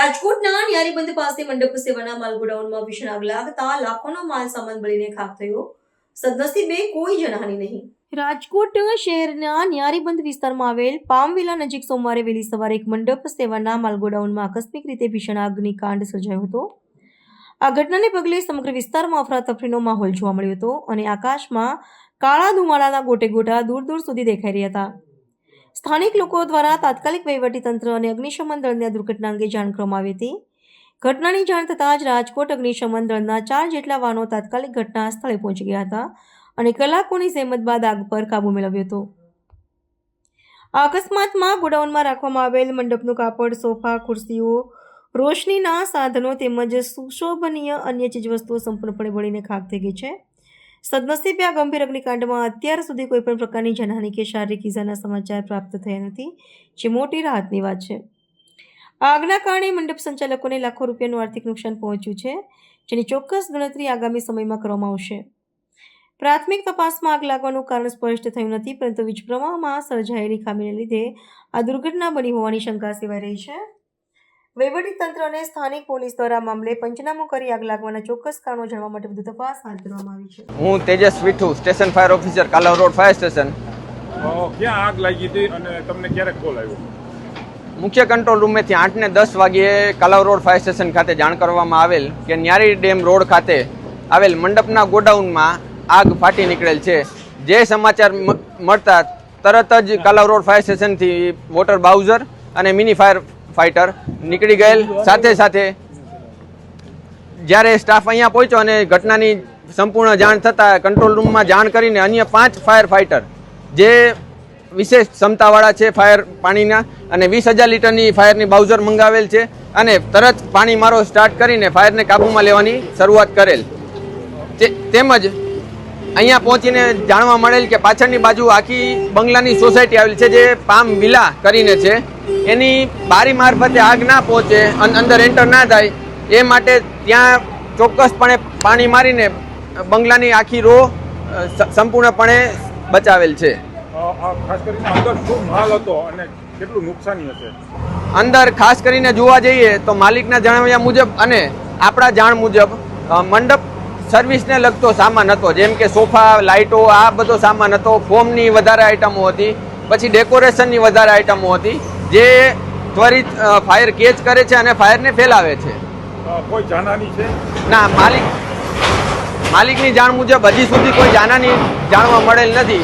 રાજકોટના ન્યારીબંધ પાસે મંડપ સેવાના માલ ગોડાઉનમાં ભીષણ આગ લાગતા લાખોનો માલ સામાન બળીને ખાખ થયો. સદનસીબે કોઈ જાનહાનિ નહીં. રાજકોટ શહેરના ન્યારીબંધ વિસ્તારમાં આવેલ પામવિલા નજીક સોમવારે વહેલી સવારે એક મંડપ સેવાના માલ ગોડાઉનમાં આકસ્મિક રીતે ભીષણ આગની કાંડ સર્જાયો હતો. આ ઘટનાને પગલે સમગ્ર વિસ્તારમાં અફરાતફરીનો માહોલ જોવા મળ્યો હતો અને આકાશમાં કાળા ધુમાડાના ગોટે ગોટા દૂર દૂર સુધી દેખાઈ રહ્યા હતા. સ્થાનિક લોકો દ્વારા તાત્કાલિક વહીવટીતંત્ર અને અગ્નિશમન દળને આ દુર્ઘટના અંગે જાણ કરવામાં આવી હતી. ઘટનાની જાણ થતાં જ રાજકોટ અગ્નિશમન દળના 4 જેટલા વાહનો તાત્કાલિક ઘટના સ્થળે પહોંચી ગયા હતા અને કલાકોની જહેમત બાદ આગ પર કાબૂ મેળવ્યો હતો. આ અકસ્માતમાં ગોડાઉનમાં રાખવામાં આવેલ મંડપનું કાપડ, સોફા, ખુરશીઓ, રોશનીના સાધનો તેમજ સુશોભનીય અન્ય ચીજવસ્તુઓ સંપૂર્ણપણે બળીને ખાખ થઈ ગઈ છે. સદનસીબે આ ગંભીર અગ્નિકાંડમાં અત્યાર સુધી કોઈપણ પ્રકારની જાનહાનિ કે શારીરિક ઇજાના સમાચાર પ્રાપ્ત થયા નથી, જે મોટી રાહતની વાત છે. આગના કારણે મંડપ સંચાલકોને લાખો રૂપિયાનું આર્થિક નુકસાન પહોંચ્યું છે, જેની ચોક્કસ ગણતરી આગામી સમયમાં કરવામાં આવશે. પ્રાથમિક તપાસમાં આગ લાગવાનું કારણ સ્પષ્ટ થયું નથી, પરંતુ વીજ પ્રવાહમાં સર્જાયેલી ખામીને લીધે આ દુર્ઘટના બની હોવાની શંકા સેવાઈ રહી છે. વહીવટીતંત્ર અને સ્થાનિક પોલીસ દ્વારા મામલે પંચનામું કરી આગ લાગવાના ચોક્કસ કારણો જાણવા માટે વધુ તપાસ હાથ ધરવામાં આવી છે. હું Tejas Vithu, station fire officer, Kalavad road fire station. ક્યાં આગ લાગી હતી અને તમને ક્યારે કોલ આવ્યો? મુખ્ય કંટ્રોલ રૂમેથી 8 ને 10 વાગ્યે કાલાવ રોડ ફાયર સ્ટેશન ખાતે જાણ કરવામાં આવેલ કે ન્યારી ડેમ રોડ ખાતે આવેલ મંડપના ગોડાઉનમાં આગ ફાટી નીકળેલ છે. જે સમાચાર મળતા તરત જ કાલાવ રોડ ફાયર સ્ટેશનથી વોટર બાઉઝર અને મિની ફાયર ફાઇટર નીકળી ગયેલ. સાથે સાથે જ્યારે સ્ટાફ અહીંયા પહોંચ્યો અને ઘટનાની સંપૂર્ણ જાણ થતાં કંટ્રોલ રૂમમાં જાણ કરીને અન્ય 5 ફાયર ફાઇટર જે વિશેષ ક્ષમતાવાળા છે ફાયર પાણીના અને 20,000 લીટરની ફાયરની બાઉઝર મંગાવેલ છે અને તરત પાણી મારો સ્ટાર્ટ કરીને ફાયરને કાબૂમાં લેવાની શરૂઆત કરેલ. તેમજ અહીંયા પહોંચીને જાણવા મળેલ કે પાછળની બાજુ આખી બંગલાની સોસાયટી આવેલી છે, જે પામ વિલા કરીને છે. એની બારી મારફતે આગ ના પહોંચે, અંદર એન્ટર ના થાય એ માટે ત્યાં ચોક્કસપણે પાણી મારીને બંગલાની આખી રો સંપૂર્ણપણે બચાવેલ છે. ખાસ કરીને અંદર શું માલ હતો અને કેટલું નુકસાની હશે? અંદર ખાસ કરીને જોવા જઈએ તો માલિકના જણાવ્યા મુજબ અને આપણા જાણ મુજબ મંડપ સર્વિસને લગતો સામાન હતો, જેમ કે સોફા, લાઇટો, આ બધો સામાન હતો. ફોમની વધારે આઇટમો હતી, પછી ડેકોરેશનની વધારે આઇટમો હતી, જે ત્વરિત ફાયર કેચ કરે છે અને ફાયરને ફેલાવે છે. કોઈ જાનહાનિ છે? ના, માલિકની જાણ મુજબ હજી સુધી કોઈ જાનહાનિ જાણવા મળેલ નથી.